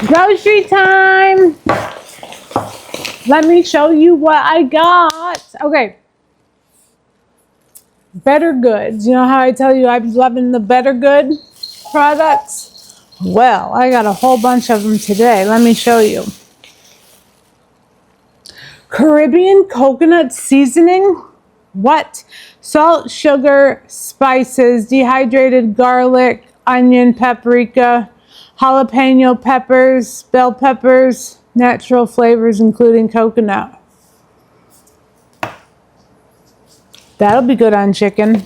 Grocery time. Let me show you what I got. Okay. Bettergoods. You know how I tell you I'm loving the Bettergood products? Well, I got a whole bunch of them today. Let me show you. Caribbean coconut seasoning. What? Salt, sugar, spices, dehydrated garlic, onion, paprika, jalapeno peppers, bell peppers, natural flavors including coconut. That'll be good on chicken.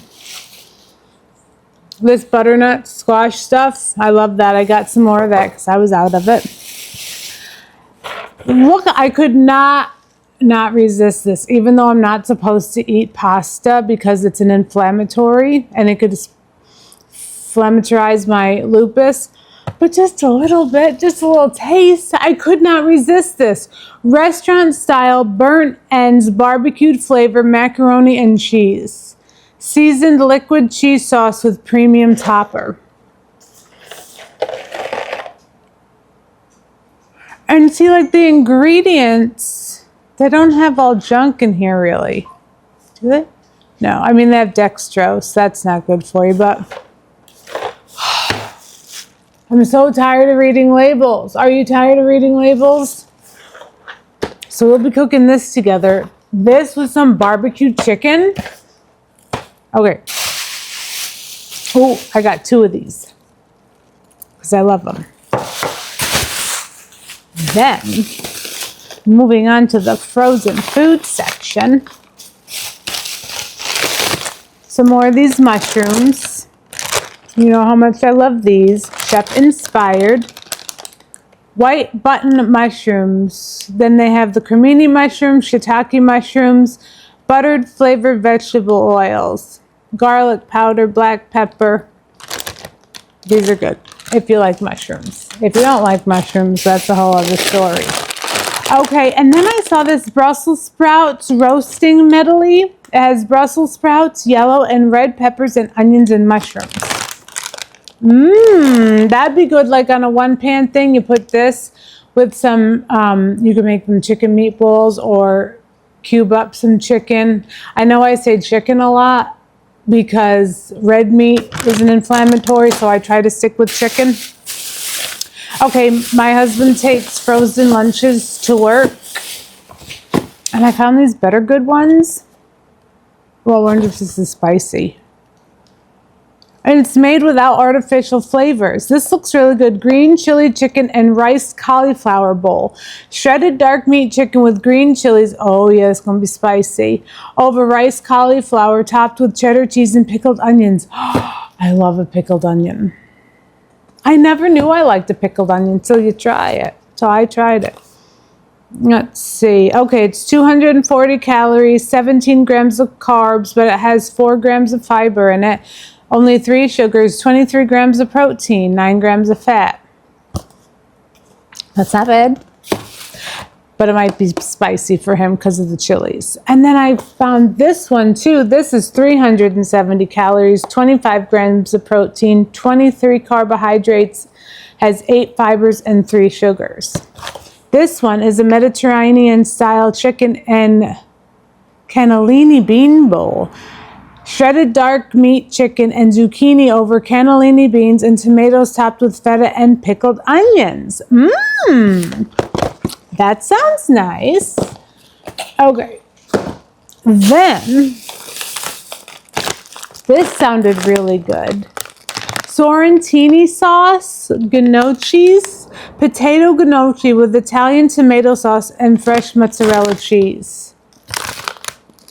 This butternut squash stuff, I love that. I got some more of that because I was out of it. Look, I could not resist this, even though I'm not supposed to eat pasta because it's an inflammatory and it could inflammatize my lupus. But just a little bit, just a little taste, I could not resist this. Restaurant style burnt ends barbecued flavor macaroni and cheese. Seasoned liquid cheese sauce with premium topper. And see, like the ingredients, they don't have all junk in here really. Do they? No, I mean they have dextrose. That's not good for you, but I'm so tired of reading labels. Are you tired of reading labels? So we'll be cooking this together. This with some barbecue chicken. Okay. Oh, I got 2 of these because I love them. Then, moving on to the frozen food section. Some more of these mushrooms. You know how much I love these. Chef inspired. White button mushrooms. Then they have the cremini mushrooms, shiitake mushrooms, buttered flavored vegetable oils, garlic powder, black pepper. These are good if you like mushrooms. If you don't like mushrooms, that's a whole other story. Okay, and then I saw this Brussels sprouts roasting medley. It has Brussels sprouts, yellow and red peppers, and onions and mushrooms. That'd be good like on a one-pan thing. You put this with some, you can make them chicken meatballs or cube up some chicken. I know I say chicken a lot because red meat is an inflammatory, so I try to stick with chicken. Okay, my husband takes frozen lunches to work, and I found these Bettergood ones. Well, I wonder if this is spicy. And it's made without artificial flavors. This looks really good. Green chili chicken and rice cauliflower bowl. Shredded dark meat chicken with green chilies. Oh yeah, it's gonna be spicy. Over rice cauliflower topped with cheddar cheese and pickled onions. I love a pickled onion. I never knew I liked a pickled onion until you try it. So I tried it. Let's see. Okay, it's 240 calories, 17 grams of carbs, but it has 4 grams of fiber in it. Only 3 sugars, 23 grams of protein, 9 grams of fat. That's not bad. But it might be spicy for him because of the chilies. And then I found this one too. This is 370 calories, 25 grams of protein, 23 carbohydrates, has 8 fibers and 3 sugars. This one is a Mediterranean style chicken and cannellini bean bowl. Shredded dark meat chicken and zucchini over cannellini beans and tomatoes topped with feta and pickled onions. That sounds nice. Okay. Then, this sounded really good. Sorrentini sauce, gnocchis, potato gnocchi with Italian tomato sauce and fresh mozzarella cheese.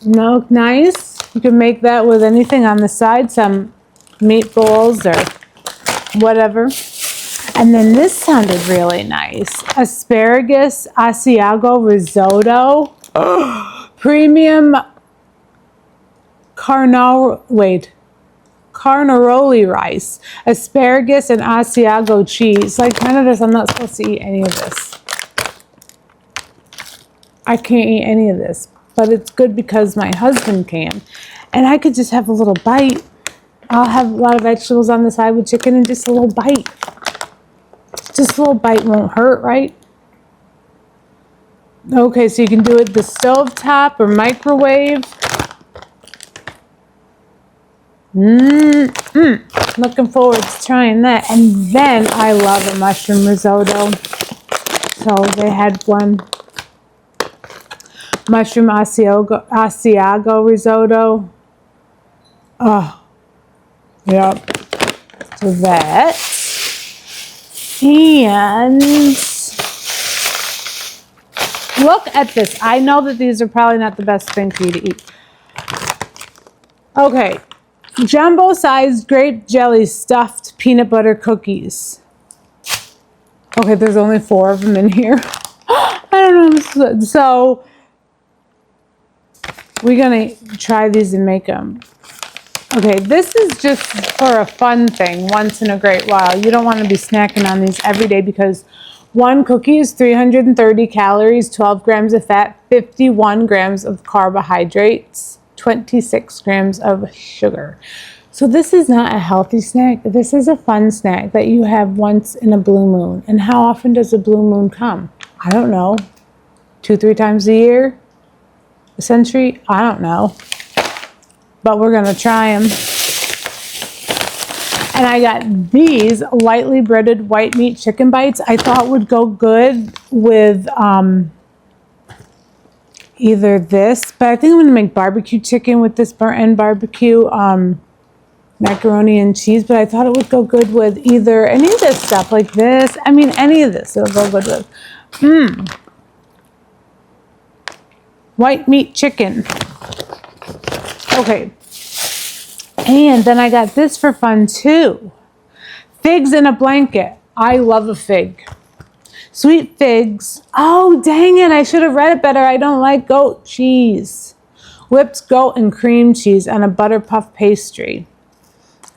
No, nice. You can make that with anything on the side, some meatballs or whatever. And then this sounded really nice. Asparagus Asiago risotto. Premium carnaroli rice. Asparagus and Asiago cheese. Like none of this, I'm not supposed to eat any of this. I can't eat any of this. But it's good because my husband can. And I could just have a little bite. I'll have a lot of vegetables on the side with chicken and just a little bite. Just a little bite won't hurt, right? Okay, so you can do it the stove top or microwave. Looking forward to trying that. And then I love a mushroom risotto. So they had one mushroom Asiago risotto. Oh, yep. So that. And look at this. I know that these are probably not the best thing for you to eat. Okay. Jumbo-sized grape jelly stuffed peanut butter cookies. Okay, there's only 4 of them in here. I don't know. So, we're going to try these and make them. Okay, this is just for a fun thing, once in a great while. You don't want to be snacking on these every day because one cookie is 330 calories, 12 grams of fat, 51 grams of carbohydrates, 26 grams of sugar. So this is not a healthy snack. This is a fun snack that you have once in a blue moon. And how often does a blue moon come? I don't know. 2-3 times a year? A century? I don't know. But we're going to try them. And I got these lightly breaded white meat chicken bites. I thought would go good with either this, but I think I'm going to make barbecue chicken with this burnt end barbecue macaroni and cheese, but I thought it would go good with either any of this stuff like this. I mean, any of this it'll go good with. White meat chicken. Okay. And then I got this for fun too. Figs in a blanket. I love a fig. Sweet figs. Oh, dang it. I should have read it better. I don't like goat cheese. Whipped goat and cream cheese on a butter puff pastry.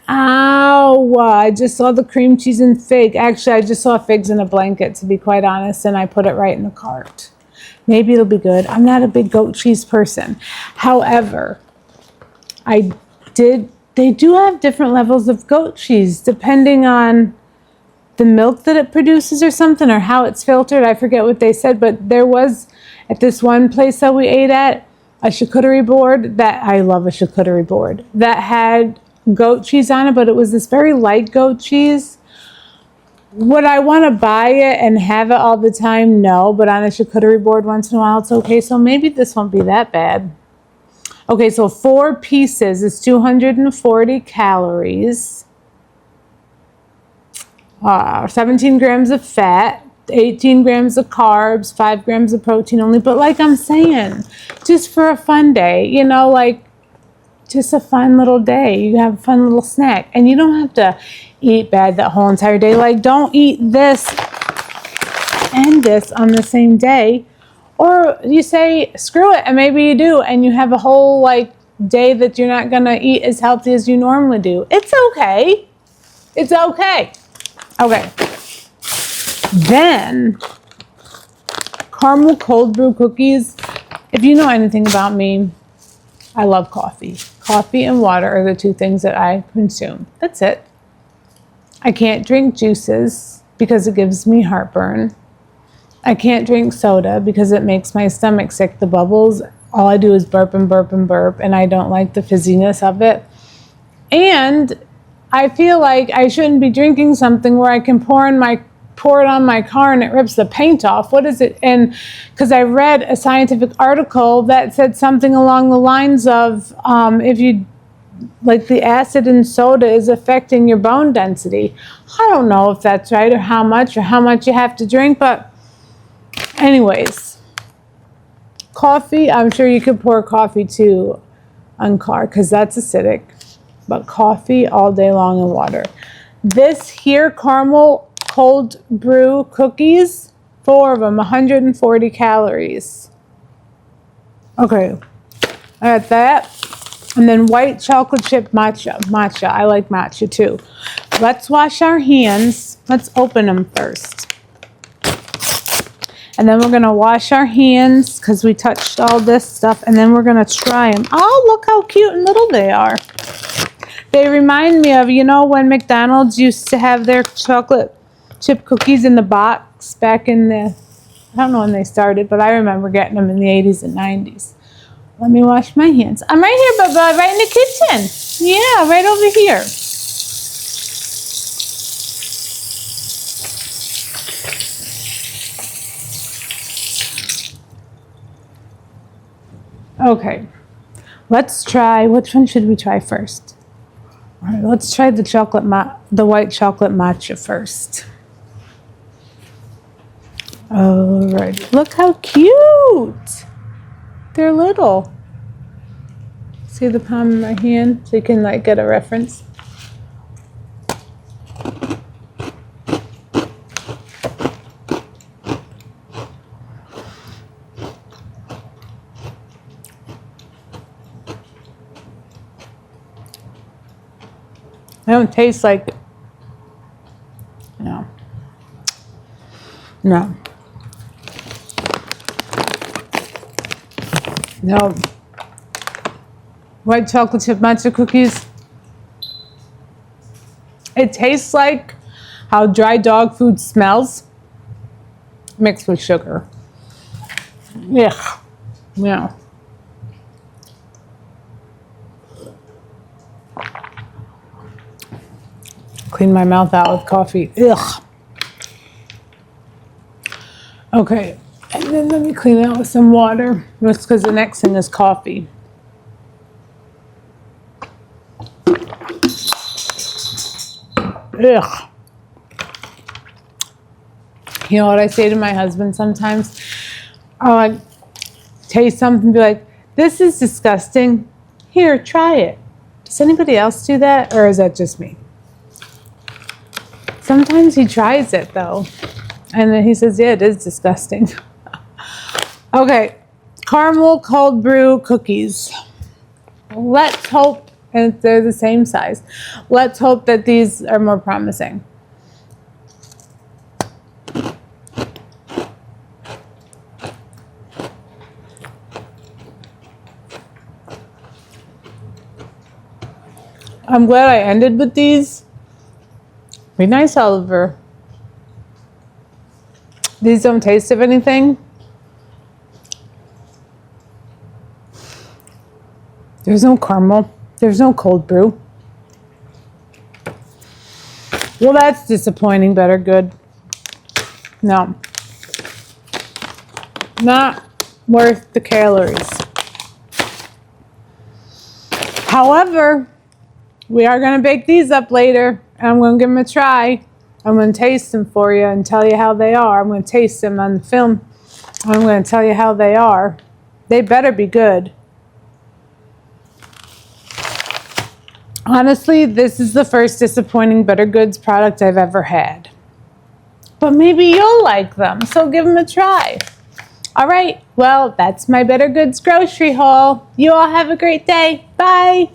Ow. I just saw the cream cheese and fig. Actually, I just saw figs in a blanket, to be quite honest, and I put it right in the cart. Maybe it'll be good. I'm not a big goat cheese person. However, they do have different levels of goat cheese depending on the milk that it produces or something, or how it's filtered. I forget what they said, but there was at this one place that we ate at a charcuterie board that I love, a charcuterie board that had goat cheese on it, but it was this very light goat cheese. Would I want to buy it and have it all the time? No, but on a charcuterie board once in a while, it's okay. So maybe this won't be that bad. Okay, so 4 pieces is 240 calories, 17 grams of fat, 18 grams of carbs, 5 grams of protein only. But like I'm saying, just for a fun day, you know, like just a fun little day. You have a fun little snack. And you don't have to eat bad that whole entire day. Like, don't eat this and this on the same day. Or you say, screw it, and maybe you do, and you have a whole, like, day that you're not going to eat as healthy as you normally do. It's okay. It's okay. Okay. Then, caramel cold brew cookies. If you know anything about me, I love coffee. Coffee and water are the 2 things that I consume. That's it. I can't drink juices because it gives me heartburn. I can't drink soda because it makes my stomach sick. The bubbles, all I do is burp and burp and burp, and I don't like the fizziness of it. And I feel like I shouldn't be drinking something where I can pour it on my car and it rips the paint off. What is it? And because I read a scientific article that said something along the lines of if you like the acid in soda is affecting your bone density. I don't know if that's right or how much you have to drink, but anyways, coffee, I'm sure you could pour coffee too on car because that's acidic, but coffee all day long and water. This here, caramel cold brew cookies, 4 of them, 140 calories. Okay, I got that. And then white chocolate chip matcha. I like matcha too. Let's wash our hands. Let's open them first. And then we're going to wash our hands because we touched all this stuff. And then we're going to try them. Oh, look how cute and little they are. They remind me of, you know, when McDonald's used to have their chocolate chip cookies in the box back in the, I don't know when they started, but I remember getting them in the 80s and 90s. Let me wash my hands. I'm right here, Bubba, right in the kitchen. Yeah, right over here. Okay, let's try, which one should we try first? All right, let's try the white chocolate matcha first. All right, look how cute. They're little. See the palm of my hand so you can like get a reference. They don't taste like, no. No. No. White chocolate chip matcha cookies. It tastes like how dry dog food smells mixed with sugar. Yeah. Yeah. Clean my mouth out with coffee. Ugh. Okay, and then let me clean it out with some water. That's because the next thing is coffee. Ugh. You know what I say to my husband sometimes? I'll like taste something and be like, this is disgusting. Here, try it. Does anybody else do that, or is that just me? Sometimes he tries it though. And then he says, yeah, it is disgusting. Okay, caramel cold brew cookies. Let's hope, and they're the same size. Let's hope that these are more promising. I'm glad I ended with these. Be nice, Oliver. These don't taste of anything. There's no caramel. There's no cold brew. Well, that's disappointing, Bettergood. No. Not worth the calories. However, we are going to bake these up later, and I'm going to give them a try. I'm going to taste them for you and tell you how they are. I'm going to taste them on the film. I'm going to tell you how they are. They better be good. Honestly, this is the first disappointing Bettergoods product I've ever had. But maybe you'll like them, so give them a try. All right, well, that's my Bettergoods grocery haul. You all have a great day. Bye.